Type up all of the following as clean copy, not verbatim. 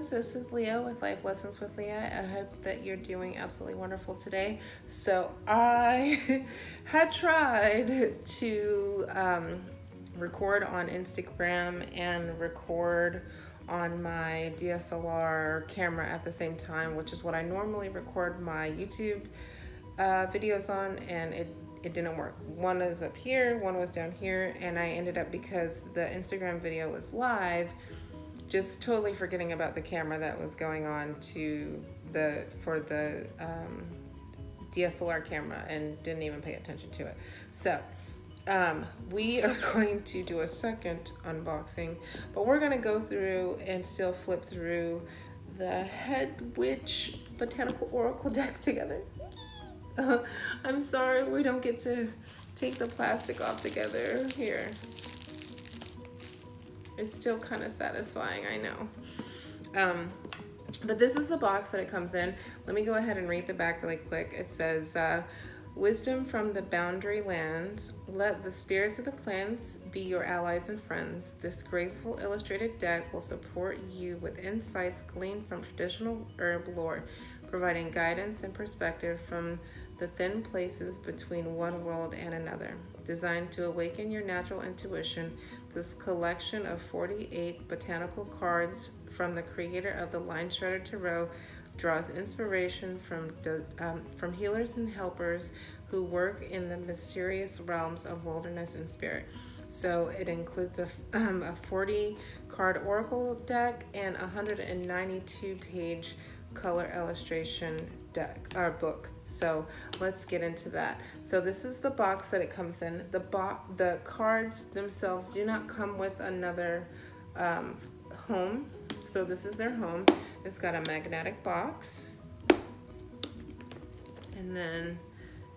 loves, this is Leah with Life Lessons with Leah. I hope that you're doing absolutely wonderful today. So I had tried to record on Instagram and record on my DSLR camera at the same time, which is what I normally record my YouTube videos on, and it didn't work. One is up here, one was down here, and I ended up, because the Instagram video was live, just totally forgetting about the camera that was going on for the DSLR camera, and didn't even pay attention to it. So we are going to do a second unboxing, but we're going to go through and still flip through the Hedgewitch Botanical Oracle Deck together. I'm sorry we don't get to take the plastic off together here. It's still kind of satisfying, I know. But this is the box that it comes in. Let me go ahead and read the back really quick. It says, wisdom from the boundary lands. Let the spirits of the plants be your allies and friends. This graceful illustrated deck will support you with insights gleaned from traditional herb lore, providing guidance and perspective from the thin places between one world and another. Designed to awaken your natural intuition, this collection of 48 botanical cards from the creator of the Line Shredder Tarot draws inspiration from healers and helpers who work in the mysterious realms of wilderness and spirit. So it includes a 40 card oracle deck and a 192 page color illustration deck or book. So let's get into that. So this is the box that it comes in. The cards themselves do not come with another home. So this is their home. It's got a magnetic box, and then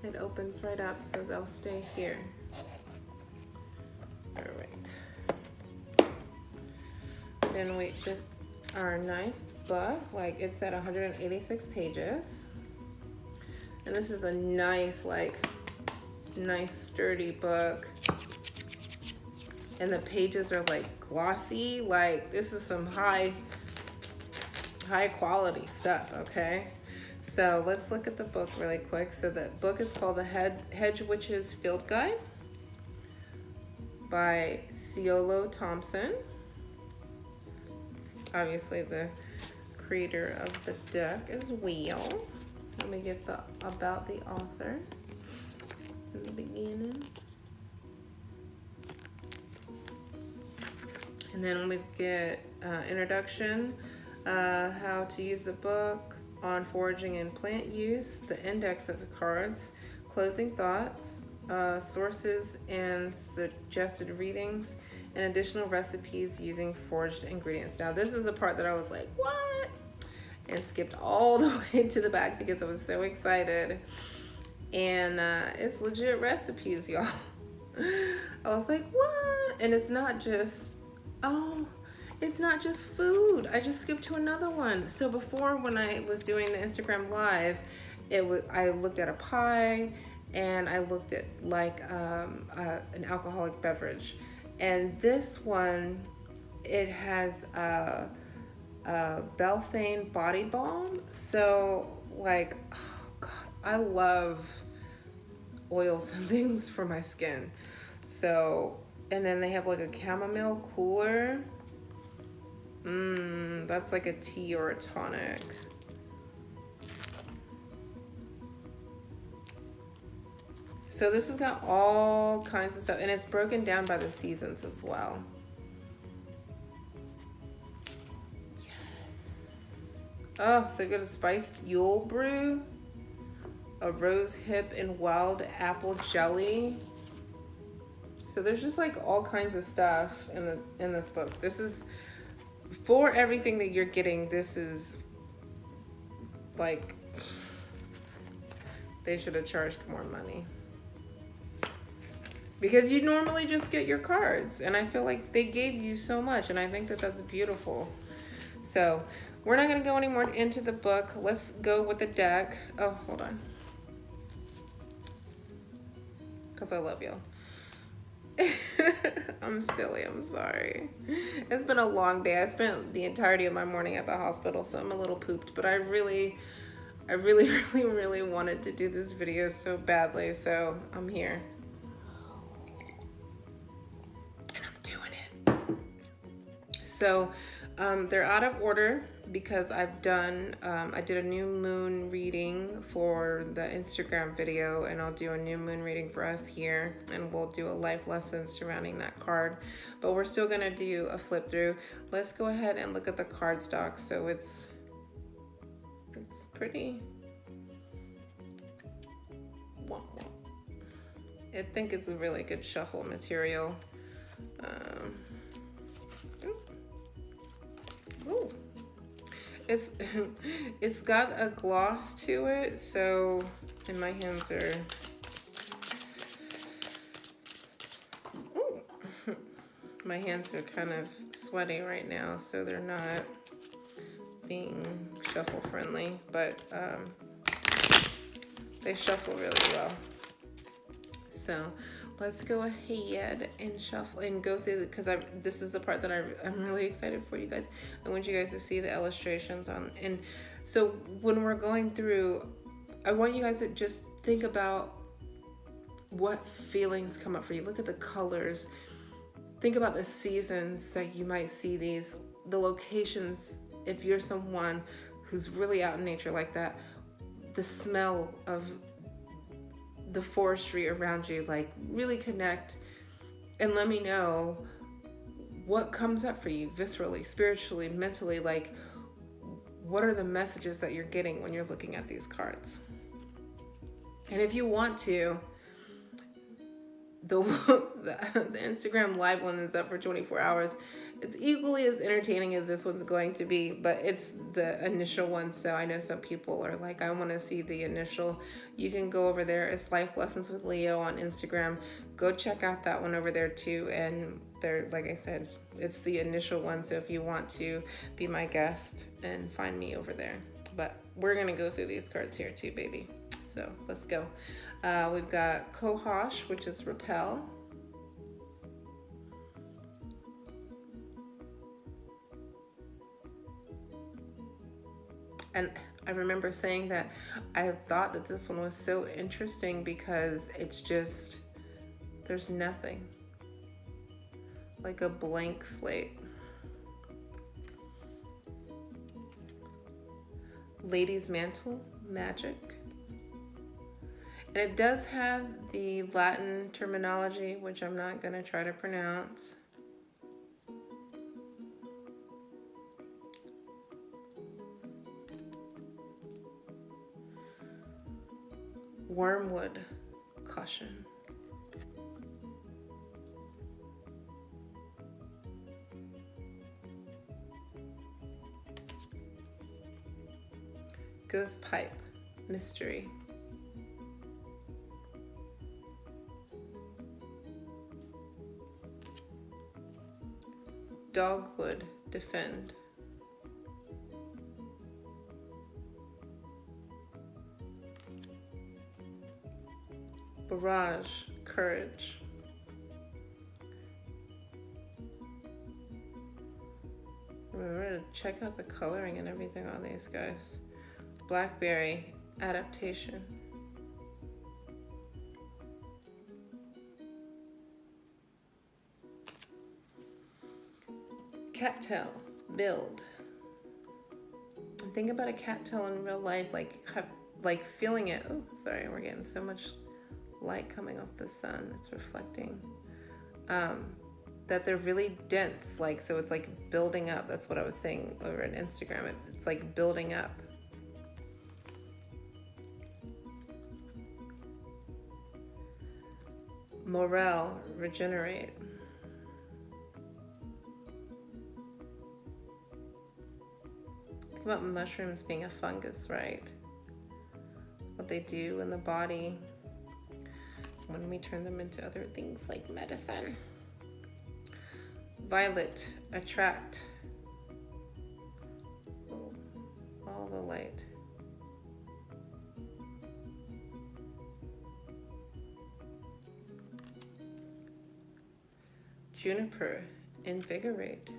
it opens right up, so they'll stay here. All right. Then we just our nice book, like it's at 186 pages. And this is a nice sturdy book. And the pages are like glossy, like this is some high quality stuff, okay? So let's look at the book really quick. So the book is called The Hedgewitch's Field Guide by Ciolo Thompson. Obviously the creator of the deck as well. Let me get about the author in the beginning. And then we get introduction, how to use the book on foraging and plant use, the index of the cards, closing thoughts, sources and suggested readings, and additional recipes using foraged ingredients. Now this is the part that I was like, what? And skipped all the way to the back because I was so excited. And it's legit recipes, y'all. I was like, what? And it's not just, it's not just food. I just skipped to another one. So before, when I was doing the Instagram live, I looked at a pie, and I looked at like an alcoholic beverage. And this one, it has Belthane body balm. So like, oh God, I love oils and things for my skin. So, and then they have like a chamomile cooler. That's like a tea or a tonic. So this has got all kinds of stuff, and it's broken down by the seasons as well. Yes. Oh, they've got a spiced Yule brew, a rose hip and wild apple jelly. So there's just like all kinds of stuff in this book. This is for everything that you're getting. This is like, they should have charged more money, because you normally just get your cards, and I feel like they gave you so much, and I think that that's beautiful. So we're not going to go any more into the book. Let's go with the deck. Oh, hold on, because I love y'all. I'm silly, I'm sorry. It's been a long day. I spent the entirety of my morning at the hospital, so I'm a little pooped, but I really, really wanted to do this video so badly, so I'm here. And I'm doing it. So, they're out of order because I did a new moon reading for the Instagram video, and I'll do a new moon reading for us here, and we'll do a life lesson surrounding that card. But we're still gonna do a flip through. Let's go ahead and look at the card stock. So it's pretty. I think it's a really good shuffle material. Ooh. It's got a gloss to it, so, and my hands are, ooh, my hands are kind of sweaty right now, so they're not being shuffle friendly, but they shuffle really well. So let's go ahead and shuffle and go through it, because this is the part that I'm really excited for you guys. I want you guys to see the illustrations on. And so when we're going through, I want you guys to just think about what feelings come up for you. Look at the colors. Think about the seasons that you might see these, the locations. If you're someone who's really out in nature like that, the smell of the forestry around you, like really connect and let me know what comes up for you viscerally, spiritually, mentally. Like, what are the messages that you're getting when you're looking at these cards? And if you want to, the Instagram live one is up for 24 hours. It's equally as entertaining as this one's going to be, but it's the initial one. So I know some people are like, I want to see the initial. You can go over there. It's Life Lessons with Leo on Instagram. Go check out that one over there too. And they're, like I said, it's the initial one. So if you want to be my guest, and find me over there. But we're going to go through these cards here too, baby. So let's go. We've got Kohosh, which is repel. And I remember saying that I thought that this one was so interesting because it's just, there's nothing. Like a blank slate. Lady's Mantle, magic. And it does have the Latin terminology, which I'm not going to try to pronounce. Wormwood, caution. Ghost pipe, mystery. Dogwood, defend. Barrage, courage. Remember to check out the coloring and everything on these guys. Blackberry, adaptation. Cattail, build. Think about a cattail in real life, like feeling it. Oh, sorry, we're getting so much light coming off the sun. It's reflecting. That they're really dense, like, so it's like building up. That's what I was saying over on Instagram. It's like building up. Morel, regenerate. Think about mushrooms being a fungus, right? What they do in the body when we turn them into other things like medicine. Violet, attract. Oh, all the light. Juniper, invigorate.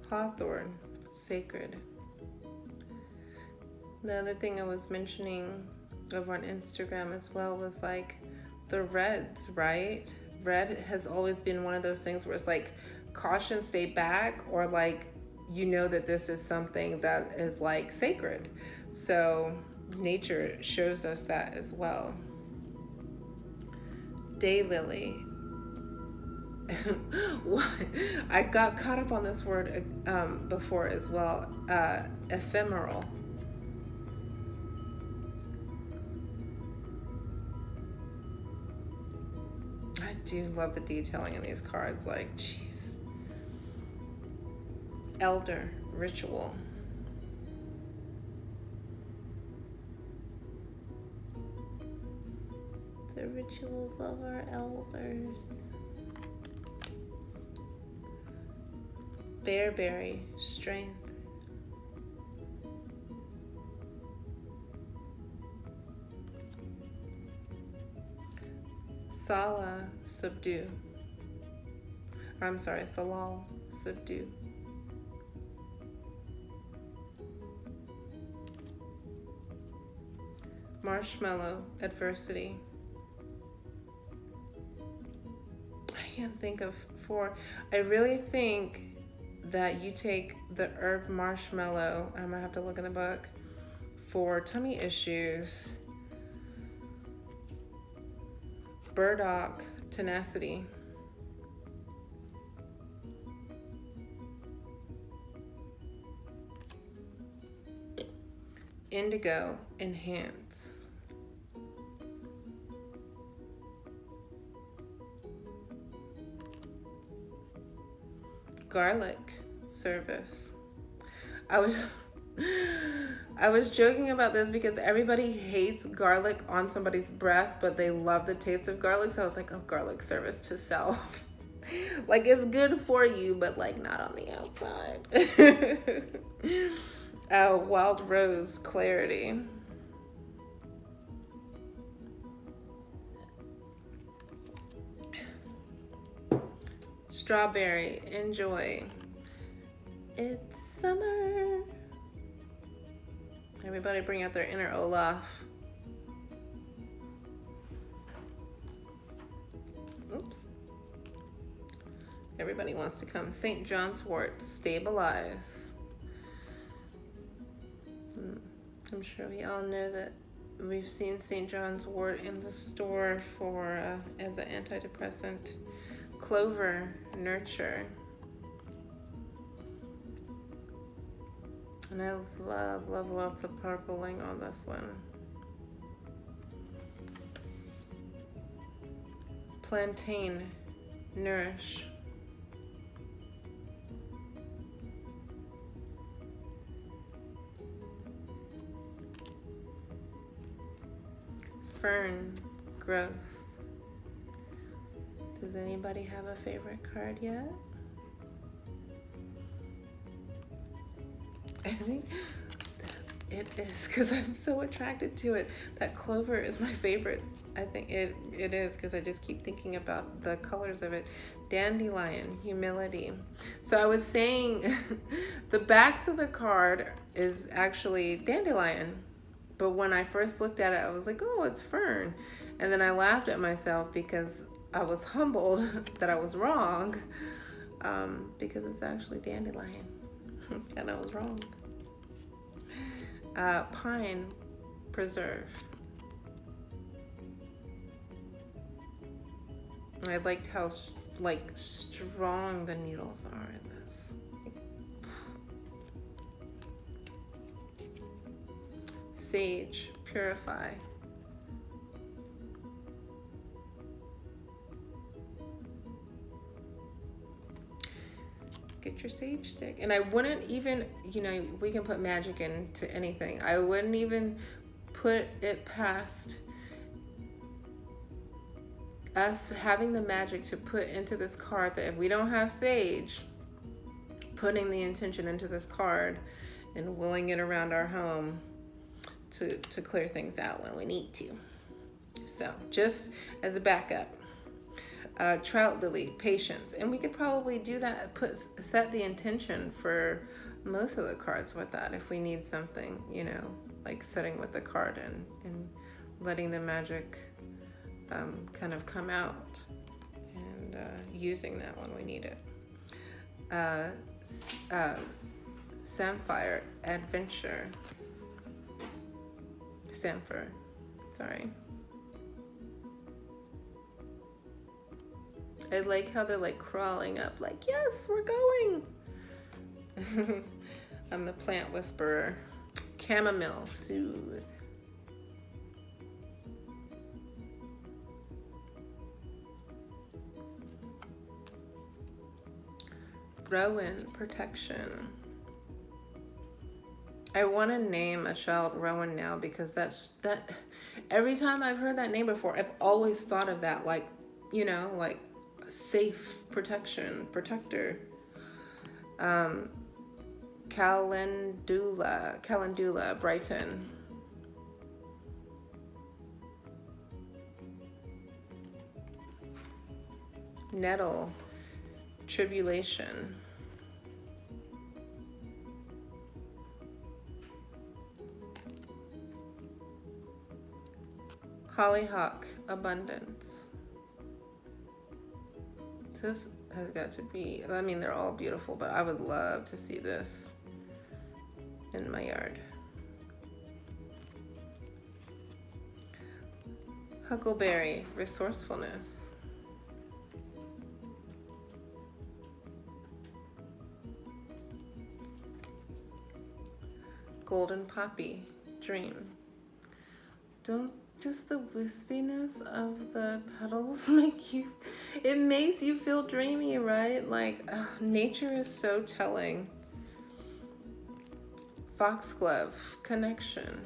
Hawthorn, sacred. The other thing I was mentioning over on Instagram as well was like the reds, right? Red has always been one of those things where it's like caution, stay back, or like you know that this is something that is like sacred. So nature shows us that as well. Daylily. I got caught up on this word before as well. Ephemeral. I do love the detailing in these cards. Like, jeez. Elder, ritual. The rituals of our elders. Bearberry, strength. Sala, subdue. I'm sorry, Salal, subdue. Marshmallow, adversity. I can't think of four. I really think that you take the herb marshmallow, I'm gonna have to look in the book, for tummy issues. Burdock, tenacity. Indigo, enhance. Garlic, service. I was joking about this because everybody hates garlic on somebody's breath, but they love the taste of garlic. So I was like, oh, garlic service to self. Like, it's good for you, but like not on the outside. Wild rose, clarity. Strawberry, enjoy. It's summer. Everybody bring out their inner Olaf. Oops. Everybody wants to come. St. John's wort, stabilize. I'm sure we all know that we've seen St. John's wort in the store for as an antidepressant. Clover, nurture. And I love, love, love the purpling on this one. Plantain, nourish. Fern, growth. Does anybody have a favorite card yet? I think that it is because I'm so attracted to it. That clover is my favorite. I think it is because I just keep thinking about the colors of it. Dandelion, humility. So I was saying the backs of the card is actually dandelion. But when I first looked at it, I was like, oh, it's fern. And then I laughed at myself because I was humbled that I was wrong because it's actually dandelion. And I was wrong. Pine, preserve. I liked how strong the needles are in this. Sage, purify. Get your sage stick. And I wouldn't even, we can put magic into anything. I wouldn't even put it past us having the magic to put into this card that if we don't have sage, putting the intention into this card and willing it around our home to clear things out when we need to. So just as a backup. Trout lily, patience, and we could probably do that, set the intention for most of the cards with that if we need something, you know, like setting with the card and letting the magic kind of come out and using that when we need it. Samphire, adventure, Samphire, sorry. I like how they're like crawling up, like, yes, we're going. I'm the plant whisperer. Chamomile, soothe. Rowan, protection. I want to name a child Rowan now because that every time I've heard that name before, I've always thought of that, like, you know, like safe protection, protector. Calendula, Brighton. Nettle, tribulation. Hollyhock, abundance. This has got to be, I mean, they're all beautiful, but I would love to see this in my yard. Huckleberry, resourcefulness. Golden poppy, dream. Don't just the wispiness of the petals it makes you feel dreamy, right? Like, nature is so telling. Foxglove, connection.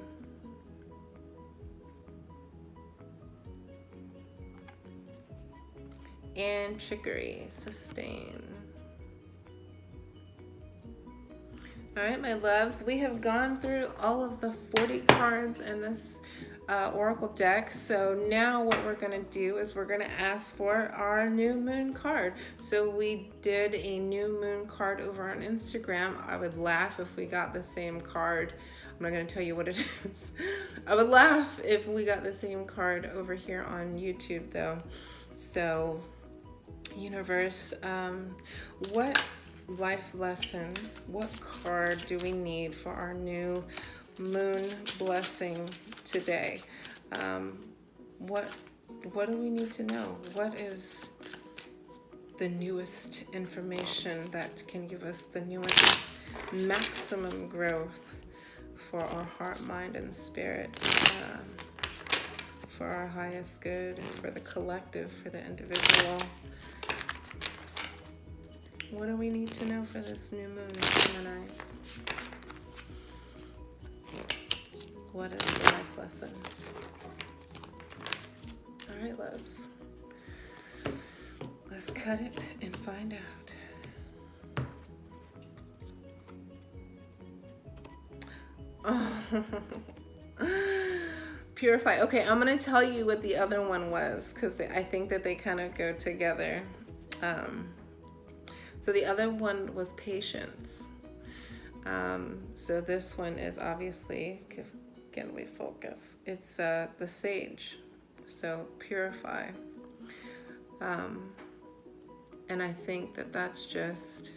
And chicory, sustain. All right, my loves, we have gone through all of the 40 cards in this Oracle deck. So now what we're going to do is we're going to ask for our new moon card. So we did a new moon card over on Instagram. I would laugh if we got the same card. I'm not going to tell you what it is. I would laugh if we got the same card over here on YouTube though. So universe, what life lesson, what card do we need for our new moon blessing today? What do we need to know? What is the newest information that can give us the newest maximum growth for our heart, mind, and spirit, for our highest good, for the collective, for the individual? What do we need to know for this new moon, Gemini? What is the life lesson? All right, loves. Let's cut it and find out. Oh. Purify. Okay, I'm going to tell you what the other one was because I think that they kind of go together. So the other one was patience. So this one is obviously, again, we focus. It's the sage. So purify. And I think that that's just,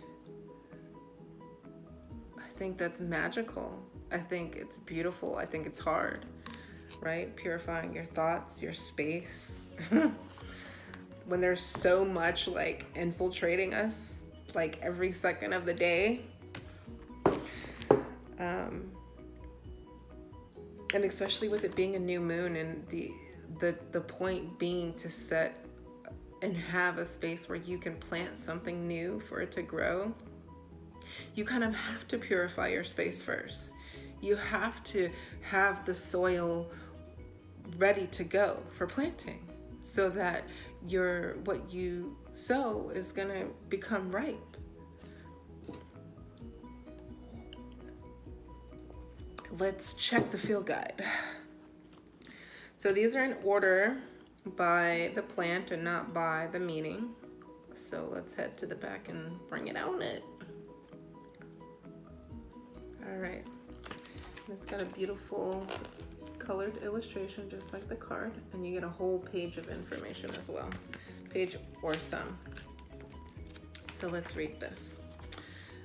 I think that's magical. I think it's beautiful. I think it's hard, right? Purifying your thoughts, your space. When there's so much like infiltrating us, like every second of the day. And especially with it being a new moon and the point being to set and have a space where you can plant something new for it to grow, you kind of have to purify your space first. You have to have the soil ready to go for planting so that what you sow is going to become ripe. let's check the field guide. So these are in order by the plant and not by the meaning. So let's head to the back and bring it on it. All right, it's got a beautiful colored illustration just like the card, and you get a whole page of information as well, page or some. So let's read this.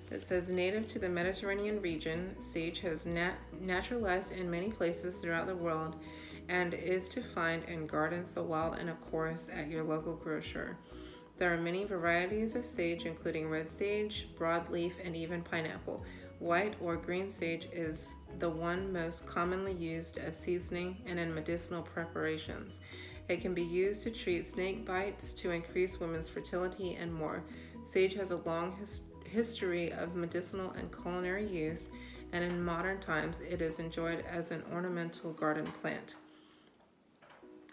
It says, native to the Mediterranean region, sage has naturalized in many places throughout the world and is to find in gardens, the wild, and of course at your local grocer. There are many varieties of sage, including red sage, broadleaf, and even pineapple. White or green sage is the one most commonly used as seasoning and in medicinal preparations. It can be used to treat snake bites, to increase women's fertility, and more. Sage has a long history of medicinal and culinary use, and in modern times it is enjoyed as an ornamental garden plant.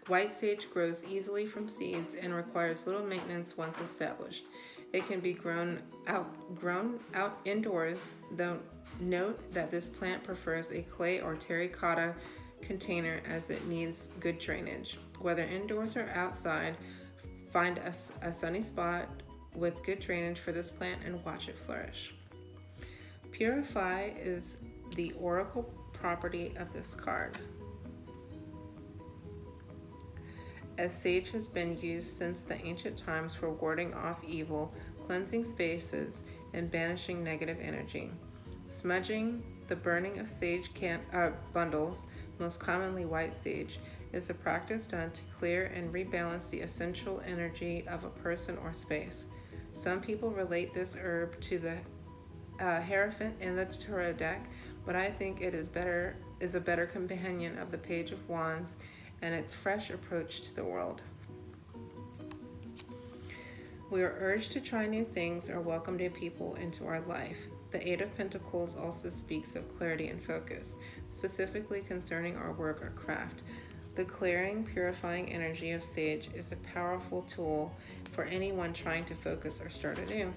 White sage grows easily from seeds and requires little maintenance once established. It can be grown out indoors, though note that this plant prefers a clay or terracotta container as it needs good drainage. Whether indoors or outside, find a sunny spot with good drainage for this plant and watch it flourish. Purify is the oracle property of this card. As sage has been used since the ancient times for warding off evil, cleansing spaces, and banishing negative energy. Smudging, the burning of sage bundles, most commonly white sage, is a practice done to clear and rebalance the essential energy of a person or space. Some people relate this herb to the Hierophant in the Tarot deck, but I think it is a better companion of the Page of Wands and its fresh approach to the world. We are urged to try new things or welcome new people into our life. The Eight of Pentacles also speaks of clarity and focus, specifically concerning our work or craft. The clearing, purifying energy of sage is a powerful tool for anyone trying to focus or start anew.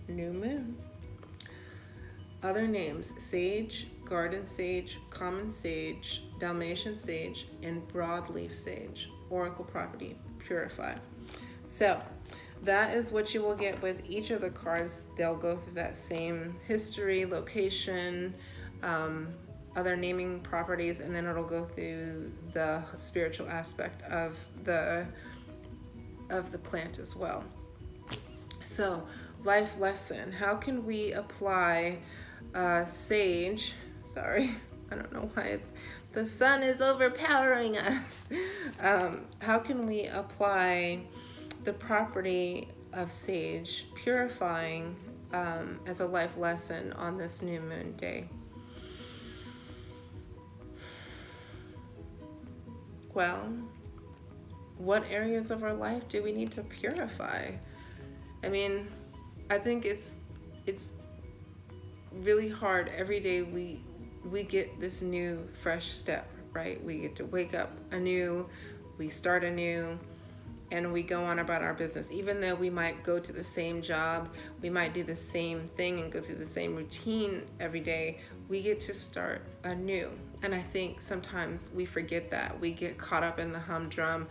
New moon. Other names: sage, garden sage, common sage, Dalmatian sage, and broadleaf sage. Oracle property, purify. So that is what you will get with each of the cards. They'll go through that same history, location, other naming properties, and then it'll go through the spiritual aspect of the plant as well. So, life lesson: how can we apply sage? Sorry, I don't know why the sun is overpowering us. How can we apply the property of sage, purifying, as a life lesson on this new moon day? Well, what areas of our life do we need to purify? I mean, I think it's really hard. Every day we get this new fresh step, right? We get to wake up anew, we start anew, and we go on about our business. Even though we might go to the same job, we might do the same thing and go through the same routine every day, we get to start anew. And I think sometimes we forget that. We get caught up in the humdrum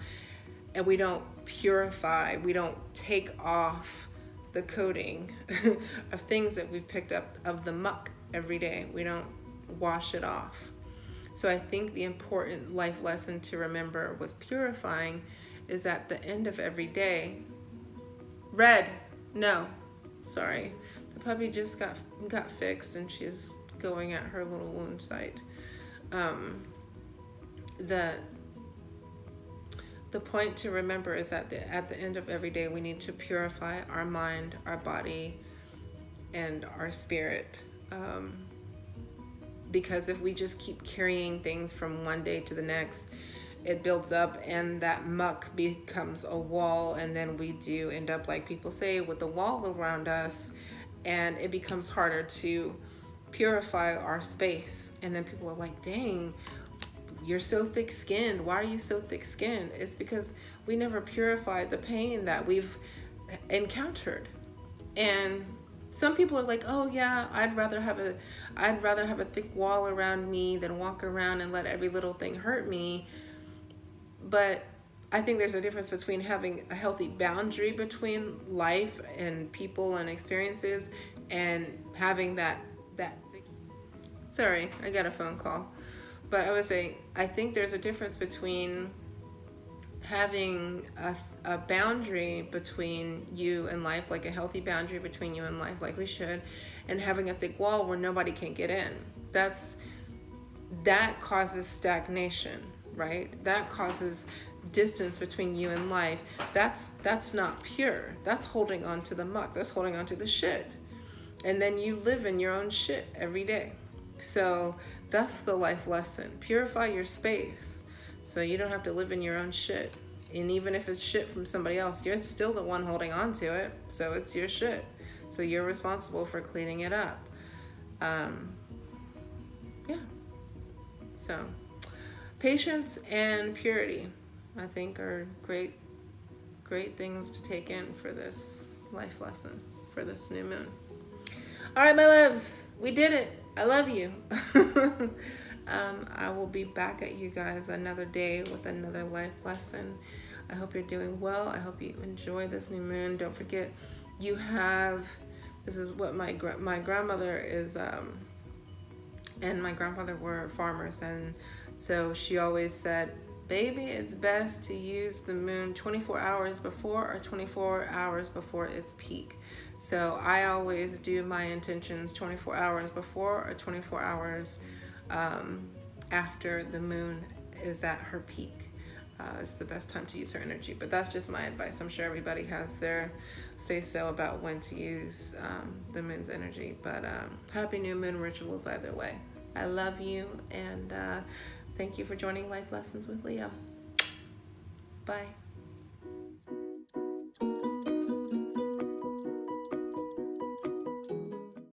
and we don't purify, we don't take off the coating of things that we've picked up, of the muck every day. We don't wash it off. So I think the important life lesson to remember with purifying is at the end of every day. Red, no, sorry. The puppy just got fixed and she's going at her little wound site. The point to remember is that at the end of every day, we need to purify our mind, our body, and our spirit. Because if we just keep carrying things from one day to the next, it builds up and that muck becomes a wall, and then we do end up, like people say, with a wall around us, and it becomes harder to purify our space. And then people are like, dang, you're so thick-skinned. Why are you so thick-skinned? It's because we never purified the pain that we've encountered. And Some people are like, oh yeah, I'd rather have a thick wall around me than walk around and let every little thing hurt me. But I think there's a difference between having a healthy boundary between life and people and experiences, and having that. Sorry, I got a phone call. But I was saying, I think there's a difference between having a boundary between you and life, like a healthy boundary between you and life, like we should, and having a thick wall where nobody can get in. That causes stagnation, right? That causes distance between you and life. That's not pure. That's holding on to the muck. That's holding on to the shit. And then you live in your own shit every day. So that's the life lesson. Purify your space so you don't have to live in your own shit. And even if it's shit from somebody else, you're still the one holding on to it. So it's your shit. So you're responsible for cleaning it up. Yeah. So patience and purity, I think, are great things to take in for this life lesson, for this new moon. All right, my loves, we did it. I love you. I will be back at you guys another day with another life lesson. I hope you're doing well. I hope you enjoy this new moon. Don't forget, this is what my grandmother is, and my grandfather were farmers, and so she always said, baby, it's best to use the moon 24 hours before or 24 hours before its peak. So I always do my intentions 24 hours before or 24 hours after the moon is at her peak. It's the best time to use her energy, but that's just my advice. I'm sure everybody has their say-so about when to use the moon's energy, but happy new moon rituals either way. I love you, and thank you for joining Life Lessons with Leo. Bye.